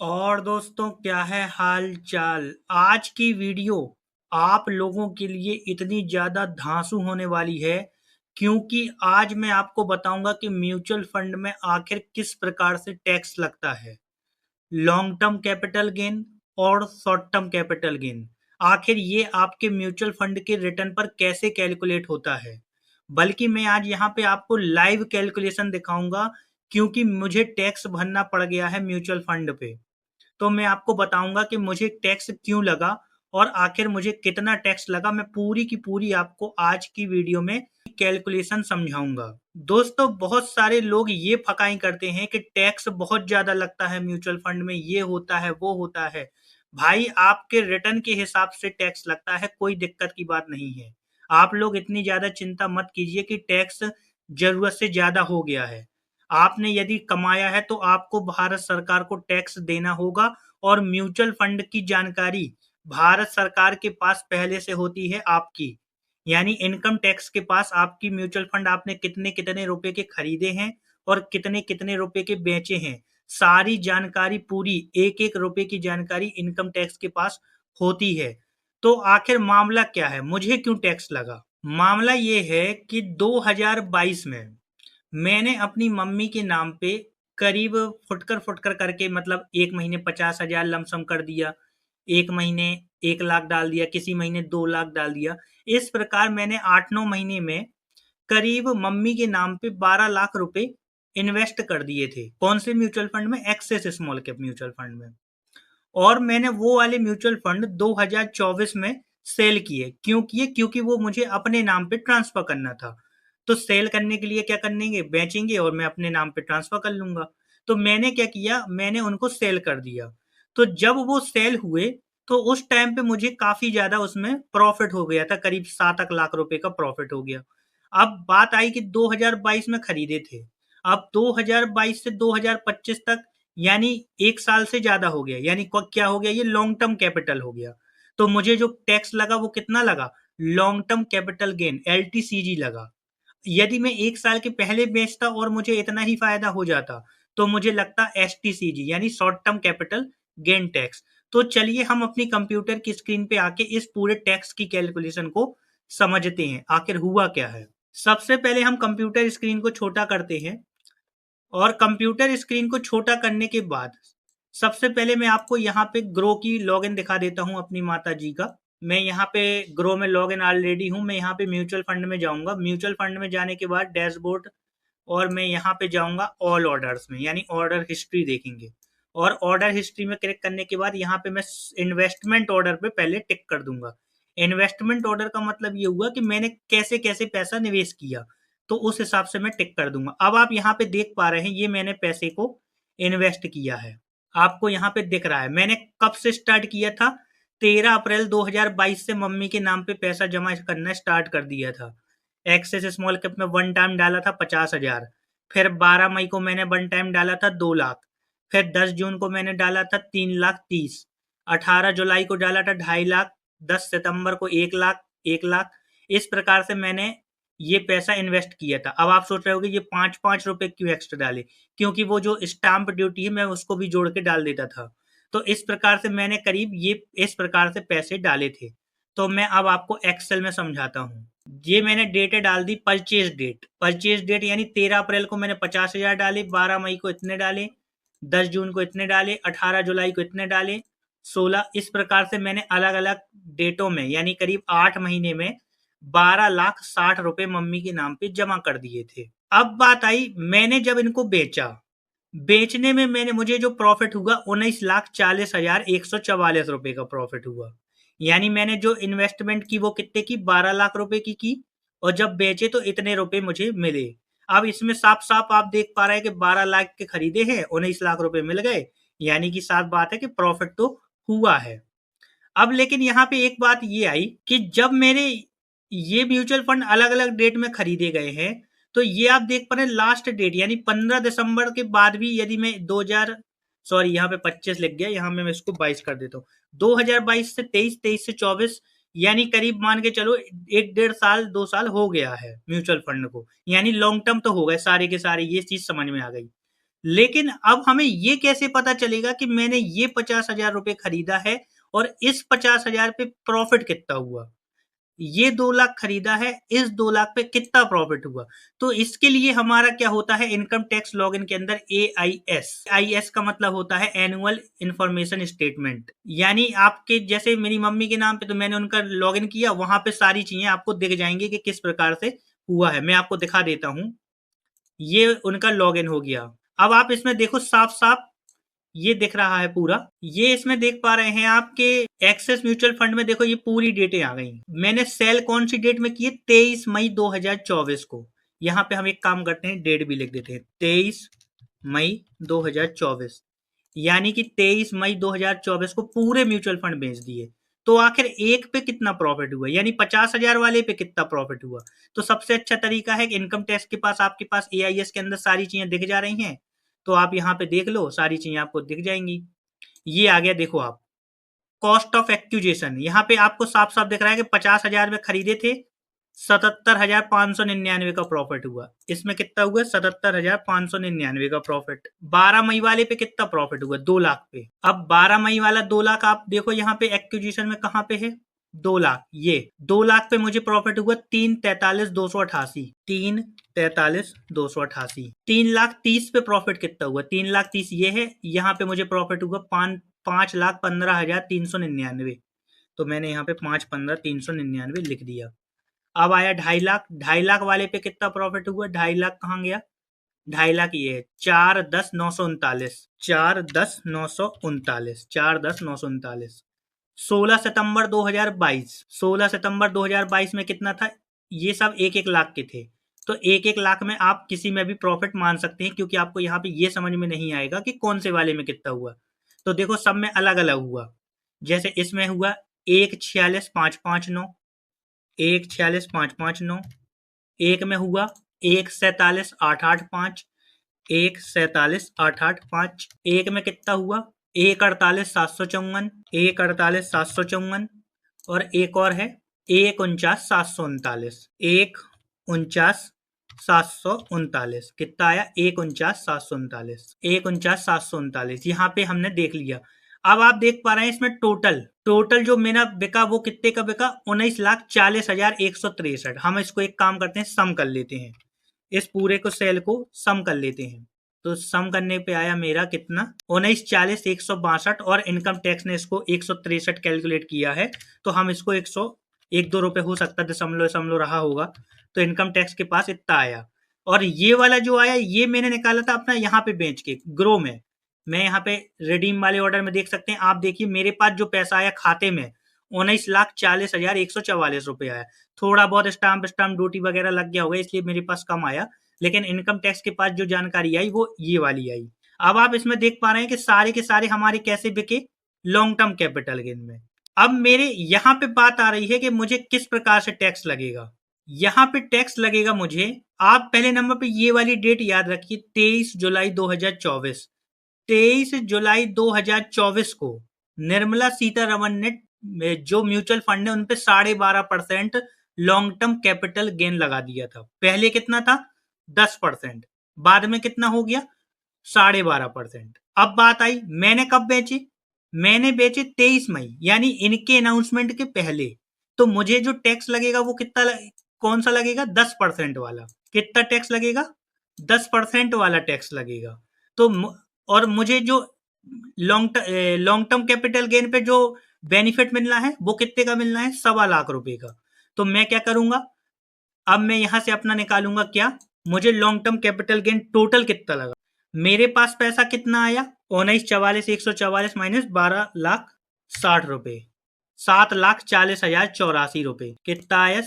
और दोस्तों क्या है हाल चाल। आज की वीडियो आप लोगों के लिए इतनी ज़्यादा धांसू होने वाली है क्योंकि आज मैं आपको बताऊंगा कि म्यूचुअल फंड में आखिर किस प्रकार से टैक्स लगता है। लॉन्ग टर्म कैपिटल गेन और शॉर्ट टर्म कैपिटल गेन, आखिर ये आपके म्यूचुअल फंड के रिटर्न पर कैसे कैलकुलेट होता है। बल्कि मैं आज यहाँ पे आपको लाइव कैलकुलेशन दिखाऊंगा क्योंकि मुझे टैक्स भरना पड़ गया है म्यूचुअल फंड पे। तो मैं आपको बताऊंगा कि मुझे टैक्स क्यों लगा और आखिर मुझे कितना टैक्स लगा। मैं पूरी की पूरी आपको आज की वीडियो में कैलकुलेशन समझाऊंगा। दोस्तों बहुत सारे लोग ये फकाई करते हैं कि टैक्स बहुत ज्यादा लगता है म्यूचुअल फंड में, ये होता है वो होता है। भाई आपके रिटर्न के हिसाब से टैक्स लगता है, कोई दिक्कत की बात नहीं है। आप लोग इतनी ज्यादा चिंता मत कीजिए कि टैक्स जरूरत से ज्यादा हो गया है। आपने यदि कमाया है तो आपको भारत सरकार को टैक्स देना होगा। और म्यूचुअल फंड की जानकारी भारत सरकार के पास पहले से होती है आपकी, यानी इनकम टैक्स के पास आपकी म्यूचुअल फंड आपने कितने कितने रुपए के खरीदे हैं और कितने कितने रुपए के बेचे हैं। सारी जानकारी, पूरी एक एक रुपए की जानकारी इनकम टैक्स के पास होती है। तो आखिर मामला क्या है, मुझे क्यों टैक्स लगा। मामला ये है कि 2022 में मैंने अपनी मम्मी के नाम पे करीब फुटकर फुटकर करके, मतलब एक महीने 50,000 लमसम कर दिया, एक महीने 1 लाख डाल दिया, किसी महीने 2 लाख डाल दिया। इस प्रकार मैंने 8-9 महीने में करीब मम्मी के नाम पे 12 लाख रुपए इन्वेस्ट कर दिए थे। कौन से म्यूचुअल फंड में? Axis small cap mutual fund में। और मैंने वो वाले म्यूचुअल फंड 2024 में सेल किए। क्यों किए? क्योंकि वो मुझे अपने नाम पे ट्रांसफर करना था। तो सेल करने के लिए क्या करेंगे, बेचेंगे और मैं अपने नाम पे ट्रांसफर कर लूंगा। तो मैंने क्या किया, मैंने उनको सेल कर दिया। तो जब वो सेल हुए तो उस टाइम पे मुझे काफी ज्यादा उसमें प्रॉफिट हो गया था, करीब 7 लाख रुपए का प्रॉफिट हो गया। अब बात आई कि 2022 में खरीदे थे। अब 2022 से 2025 तक, यानी 1 साल से ज्यादा हो गया, यानी क्या हो गया, ये लॉन्ग टर्म कैपिटल हो गया। तो मुझे जो टैक्स लगा वो कितना लगा? Long term capital gain, LTCG लगा। यदि मैं 1 साल के पहले बेचता और मुझे इतना ही फायदा हो जाता तो मुझे लगता एसटीसीजी, यानी short term capital gain tax. तो चलिए हम अपनी कंप्यूटर की स्क्रीन पे आके इस पूरे टैक्स की कैलकुलेशन को समझते हैं, आखिर हुआ क्या है। सबसे पहले हम कंप्यूटर स्क्रीन को छोटा करते हैं। और कंप्यूटर स्क्रीन को छोटा करने के बाद सबसे पहले मैं आपको यहाँ पे ग्रो की लॉगिन दिखा देता हूँ अपनी माता जी का। मैं यहाँ पे ग्रो में लॉगिन ऑलरेडी हूँ। मैं यहाँ पे म्यूचुअल फंड में जाऊंगा। म्यूचुअल फंड में जाने के बाद डैशबोर्ड, और मैं यहाँ पे जाऊंगा ऑल ऑर्डर्स में, यानी ऑर्डर हिस्ट्री देखेंगे। और ऑर्डर हिस्ट्री में क्लिक करने के बाद यहाँ पे मैं इन्वेस्टमेंट ऑर्डर पे पहले टिक कर दूंगा। इन्वेस्टमेंट ऑर्डर का मतलब ये हुआ कि मैंने कैसे कैसे पैसा निवेश किया, तो उस हिसाब से मैं टिक कर दूंगा। अब आप यहाँ पे देख पा रहे हैं ये मैंने पैसे को इन्वेस्ट किया है। आपको यहाँ पे दिख रहा है मैंने कब से स्टार्ट किया था। 13 अप्रैल 2022 से मम्मी के नाम पे पैसा जमा करना स्टार्ट कर दिया था। एक्सेस स्मॉल कैप में वन टाइम डाला था 50,000। फिर 12 मई को मैंने वन टाइम डाला था 2 लाख। फिर 10 जून को मैंने डाला था 3 लाख 30। 18 जुलाई को डाला था 2.5 लाख। 10 सितंबर को 1 लाख, 1 लाख। इस प्रकार से मैंने ये पैसा इन्वेस्ट किया था। अब आप सोच रहे होगे ये 5-5 रुपए क्यों एक्स्ट्रा डाले? क्योंकि वो जो स्टाम्प ड्यूटी है मैं उसको भी जोड़ के डाल देता था। तो इस प्रकार से मैंने करीब ये इस प्रकार से पैसे डाले थे। तो मैं अब आपको एक्सेल में समझाता हूँ। ये मैंने डेटें डाल दी, परचेज डेट यानी 13 अप्रैल को मैंने 50,000 डाले, 12 मई को इतने डाले, 10 जून को इतने डाले, 18 जुलाई को इतने डाले, 16। इस प्रकार से मैंने अलग अलग डेटों में, यानी करीब 8 महीने में 12,60,000 रुपए मम्मी के नाम पे जमा कर दिए थे। अब बात आई, मैंने जब इनको बेचा, बेचने में मैंने मुझे जो प्रॉफिट हुआ 19,40,144 रुपए का प्रॉफिट हुआ। यानी मैंने जो इन्वेस्टमेंट की वो कितने की, 12 लाख रुपए की। और जब बेचे तो इतने रुपए मुझे मिले। अब इसमें साफ साफ आप देख पा रहे हैं कि 12 लाख के खरीदे हैं, 19 लाख रुपए मिल गए। यानी कि साफ बात है कि प्रॉफिट तो हुआ है। अब लेकिन यहाँ पे एक बात ये आई कि जब मेरे ये म्यूचुअल फंड अलग अलग डेट में खरीदे गए हैं, तो ये आप देख पा रहे हैं लास्ट डेट यानी 15 दिसंबर के बाद भी, यदि मैं 2000, सॉरी यहाँ पे 25 लिख गया, यहाँ मैं इसको 22 कर देता हूँ। 2022 से 23, 23 से 24, यानी करीब मान के चलो 1 डेढ़ साल 2 साल हो गया है म्यूचुअल फंड को। यानी लॉन्ग टर्म तो हो गए सारे के सारे, ये चीज समझ में आ गई। लेकिन अब हमें ये कैसे पता चलेगा कि मैंने ये 50,000 रुपए खरीदा है और इस 50,000 पे प्रॉफिट कितना हुआ? ये 2 लाख खरीदा है, इस 2 लाख पे कितना प्रॉफिट हुआ? तो इसके लिए हमारा क्या होता है इनकम टैक्स लॉगिन के अंदर एआईएस। एआईएस का मतलब होता है एनुअल इन्फॉर्मेशन स्टेटमेंट। यानी आपके जैसे मेरी मम्मी के नाम पे तो मैंने उनका लॉगिन किया, वहाँ पे सारी चीज़ें आपको दिख जाएँगी कि किस प्रकार से हुआ है। मैं आपको दिखा देता हूँ। ये उनका लॉगिन हो गया। अब आप इसमें देखो साफ-साफ ये दिख रहा है पूरा। ये इसमें देख पा रहे हैं आपके एक्सेस म्यूचुअल फंड में देखो ये पूरी डेटें आ गई। मैंने सेल कौन सी डेट में की है? 23 मई 2024 को। यहाँ पे हम एक काम करते हैं, डेट भी लिख देते हैं 23 मई 2024। यानी कि 23 मई 2024 को पूरे म्यूचुअल फंड बेच दिए। तो आखिर एक पे कितना प्रॉफिट हुआ? यानी 50,000 वाले पे कितना प्रॉफिट हुआ? तो सबसे अच्छा तरीका है कि इनकम टैक्स के पास आपके पास एआईएस के अंदर सारी चीजें दिख जा रही हैं, तो आप यहाँ पे देख लो, सारी चीजें आपको दिख जाएंगी। ये आ गया, देखो आप कॉस्ट ऑफ एक्विजिशन, यहाँ पे आपको साफ साफ दिख रहा है कि 50,000 में खरीदे थे, 77,599 का प्रॉफिट हुआ। इसमें कितना हुआ? 77,599 का प्रॉफिट। 12 मई वाले पे कितना प्रॉफिट हुआ? 2 लाख पे। अब 12 मई वाला 2 लाख आप देखो यहाँ पे एक्विजिशन में कहाँ पे है? 2 लाख। ये 2 लाख पे मुझे प्रॉफिट हुआ 3,43,288। 3,43,288। 3,30,000 पे प्रॉफिट कितना हुआ? 3,30,000 ये है, यहाँ पे मुझे प्रॉफिट हुआ 5,15,399। तो मैंने यहाँ पे 5,15,399 लिख दिया। अब आया 2.5 लाख। 2.5 लाख वाले पे कितना प्रॉफिट हुआ? 2.5 लाख कहाँ गया? 2.5 लाख ये है 4,10,939। 4,10,939। 4,10,939। 16 सितंबर 2022। 16 सितंबर 2022 में कितना था? ये सब 1-1 लाख के थे। तो 1-1 लाख में आप किसी में भी प्रॉफिट मान सकते हैं, क्योंकि आपको यहाँ पे ये समझ में नहीं आएगा कि कौन से वाले में कितना हुआ। तो देखो सब में अलग अलग हुआ। जैसे इसमें हुआ 1,46,559। 1,46,559। एक में हुआ 1,47,885। 1,47,885। एक में कितना हुआ? 1,48,754। 1,48,754। और एक और है 1,49,739। 1,49,739 कितना आया? 1,49,739। 1,49,739 यहाँ पे हमने देख लिया। अब आप देख पा रहे हैं इसमें टोटल जो मेरा बिका वो कितने का बिका? 19,40,163। हम इसको एक काम करते हैं, सम कर लेते हैं। इस पूरे को सेल को सम कर लेते हैं। तो सम करने पे आया मेरा कितना? 19,40,162। और इनकम टैक्स ने इसको 163 कैलकुलेट किया है, तो हम इसको 101-2 रुपए हो सकता है दशमलव दशमलव रहा होगा, तो इनकम टैक्स के पास इतना आया। और ये वाला जो आया ये मैंने निकाला था अपना यहाँ पे बेच के ग्रो में। मैं यहाँ पे रिडीम वाले ऑर्डर में देख सकते हैं, आप देखिए मेरे पास जो पैसा आया खाते में 19,40,144 रुपए आया। थोड़ा बहुत स्टाम्प ड्यूटी वगैरह लग गया होगा, इसलिए मेरे पास कम आया। लेकिन इनकम टैक्स के पास जो जानकारी आई वो ये वाली आई। अब आप इसमें देख पा रहे हैं कि सारे के सारे हमारे कैसे बिके? लॉन्ग टर्म कैपिटल गेन में। अब मेरे यहाँ पे बात आ रही है कि मुझे किस प्रकार से टैक्स लगेगा। यहाँ पे टैक्स लगेगा मुझे, आप पहले नंबर पे ये वाली डेट याद रखिए, 23 जुलाई 2024। 23 जुलाई 2024 को निर्मला सीतारमन ने जो म्यूचुअल फंड है उन पे 12.5% लॉन्ग टर्म कैपिटल गेन लगा दिया था। पहले कितना था? 10%। बाद में कितना हो गया? 12.5%। अब बात आई मैंने कब बेची? मैंने बेचे 23 मई, यानी इनके अनाउंसमेंट के पहले। तो मुझे जो टैक्स लगेगा वो कितना कौन सा लगेगा? 10% वाला। कितना टैक्स लगेगा? 10% वाला टैक्स लगेगा। तो और मुझे जो लॉन्ग टर्म कैपिटल गेन पे जो बेनिफिट मिलना है वो कितने का मिलना है? 1.25 लाख रुपए का। तो मैं क्या करूंगा, अब मैं यहां से अपना निकालूंगा क्या? मुझे long term capital gain total कितना लगा? मेरे पास पैसा कितना आया? 19,44,144 माइनस 12,60,000 रुपए, 7,40,084 रुपए। कितना आया?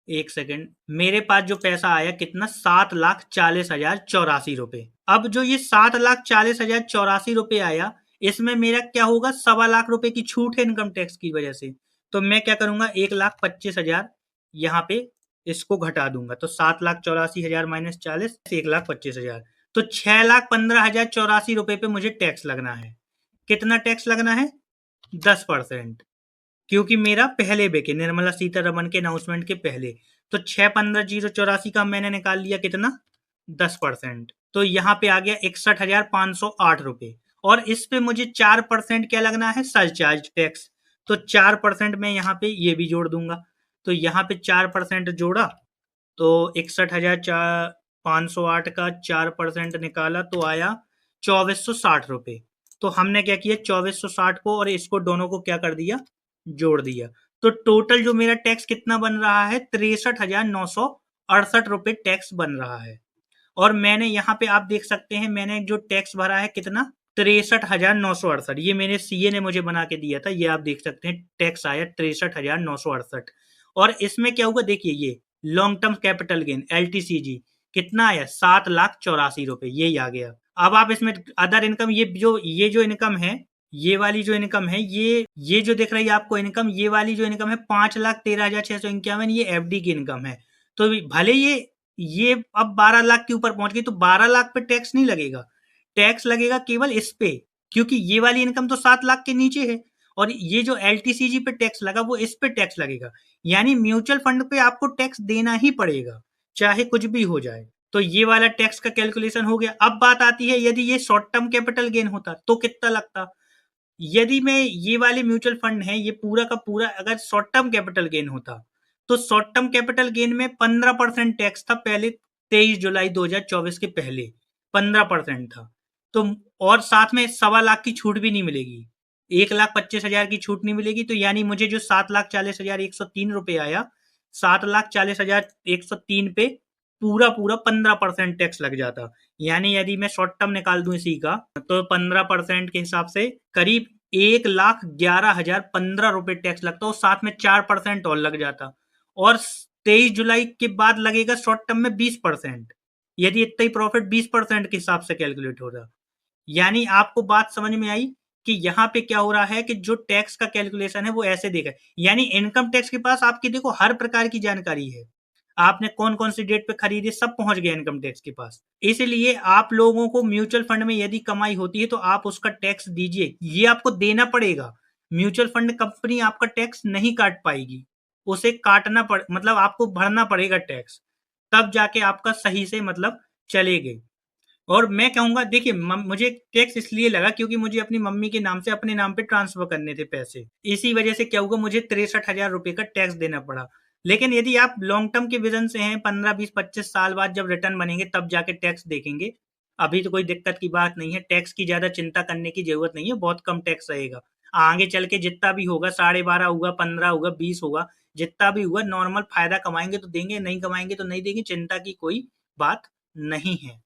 एक सेकेंड, मेरे पास जो पैसा आया कितना? 7,40,084 रुपए। अब जो ये 7,40,084 रुपए आया, इसमें मेरा क्या होगा? 1.25 लाख रुपए की छूट है इनकम टैक्स की वजह से। तो मैं क्या करूंगा, 1,25,000 यहाँ पे इसको घटा दूंगा। तो 7,84,000 माइनस 40, 1,25,000। तो 6,15,084 रुपए पे मुझे टैक्स लगना है। कितना टैक्स लगना है? 10%। क्योंकि मेरा पहले बिके निर्मला सीतारमन के अनाउंसमेंट के पहले। तो 6,15,084 का मैंने निकाल लिया कितना? 10%। तो यहाँ पे आ गया 61,508 रुपये। और इस पे मुझे 4% क्या लगना है, सरचार्ज टैक्स। तो 4% मैं यहाँ पे ये भी जोड़ दूंगा। तो यहाँ पे 4% जोड़ा तो 61,508 का 4% निकाला तो आया 2460 रुपये। तो हमने क्या किया, 2460 को और इसको दोनों को क्या कर दिया, जोड़ दिया। तो टोटल जो मेरा टैक्स कितना बन रहा है, 63,968 रुपये टैक्स बन रहा है। और मैंने यहाँ पे आप देख सकते हैं मैंने जो टैक्स भरा है कितना, 63,968। ये मेरे सीए ने मुझे बना के दिया था, ये आप देख सकते हैं टैक्स आया 63,968। और इसमें क्या होगा देखिए, ये long term capital gain LTCG कितना आया, 7,84,000 रुपये, यही आ गया। अब आप इसमें अदर इनकम, ये जो इनकम है, ये वाली जो इनकम है, ये जो दिख रही है आपको इनकम, ये वाली जो इनकम है 5,13,651, ये एफडी की इनकम है। तो भले ये अब 12 लाख के ऊपर पहुंच गई, तो 12 लाख पे टैक्स नहीं लगेगा, टैक्स लगेगा केवल इस पे, क्योंकि ये वाली इनकम तो 7 लाख के नीचे है। और ये जो एलटीसीजी पे टैक्स लगा वो इस पे टैक्स लगेगा। यानी म्यूचुअल फंड पे आपको टैक्स देना ही पड़ेगा, चाहे कुछ भी हो जाए। तो ये वाला टैक्स का कैलकुलेशन हो गया। अब बात आती है, यदि ये शॉर्ट टर्म कैपिटल गेन होता तो कितना लगता। यदि मैं ये वाले म्यूचुअल फंड है, ये पूरा का पूरा अगर शॉर्ट टर्म कैपिटल गेन होता, तो शॉर्ट टर्म कैपिटल गेन में 15% टैक्स था पहले, 23 जुलाई 2024 के पहले 15% था। तो और साथ में 1.25 लाख की छूट भी नहीं मिलेगी, 1,25,000 की छूट नहीं मिलेगी। तो यानी मुझे जो 7,40,103 रुपये आया, 7,40,103 पे पूरा पूरा 15% टैक्स लग जाता। यानी यदि मैं शॉर्ट टर्म निकाल दूं इसी का, तो 15% के हिसाब से करीब 1,11,015 रुपये टैक्स लगता और साथ में 4% और लग जाता। और 23 जुलाई के बाद लगेगा शॉर्ट टर्म में 20%, यदि इतना ही प्रॉफिट 20% के हिसाब से कैलकुलेट हो रहा। यानी आपको बात समझ में आई कि यहाँ पे क्या हो रहा है कि जो टैक्स का कैलकुलेशन है वो ऐसे देखा है। यानी इनकम टैक्स के पास आपकी देखो हर प्रकार की जानकारी है, आपने कौन कौन सी डेट पे खरीदी सब पहुंच गया इनकम टैक्स के पास। इसलिए आप लोगों को म्यूचुअल फंड में यदि कमाई होती है तो आप उसका टैक्स दीजिए, ये आपको देना पड़ेगा। म्यूचुअल फंड कंपनी आपका टैक्स नहीं काट पाएगी, उसे काटना पड़ मतलब आपको भरना पड़ेगा टैक्स, तब जाके आपका सही से मतलब चलेगा। और मैं कहूंगा देखिए, मुझे टैक्स इसलिए लगा क्योंकि मुझे अपनी मम्मी के नाम से अपने नाम पे ट्रांसफर करने थे पैसे, इसी वजह से क्या हुआ, मुझे 63,000 रुपये का टैक्स देना पड़ा। लेकिन यदि आप लॉन्ग टर्म के विजन से हैं, 15, 20, 25 साल बाद जब रिटर्न बनेंगे तब जाके टैक्स देखेंगे, अभी तो कोई दिक्कत की बात नहीं है, टैक्स की ज्यादा चिंता करने की जरूरत नहीं है, बहुत कम टैक्स रहेगा। आगे चल के जितना भी होगा, 12.5 होगा, 15 होगा, 20 होगा, जितना भी हुआ नॉर्मल फायदा कमाएंगे तो देंगे, नहीं कमाएंगे तो नहीं देंगे, चिंता की कोई बात नहीं है।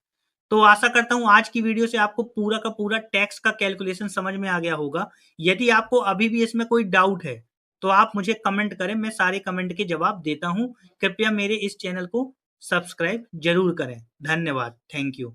तो आशा करता हूँ आज की वीडियो से आपको पूरा का पूरा टैक्स का कैलकुलेशन समझ में आ गया होगा। यदि आपको अभी भी इसमें कोई डाउट है तो आप मुझे कमेंट करें, मैं सारे कमेंट के जवाब देता हूँ। कृपया मेरे इस चैनल को सब्सक्राइब जरूर करें। धन्यवाद, थैंक यू।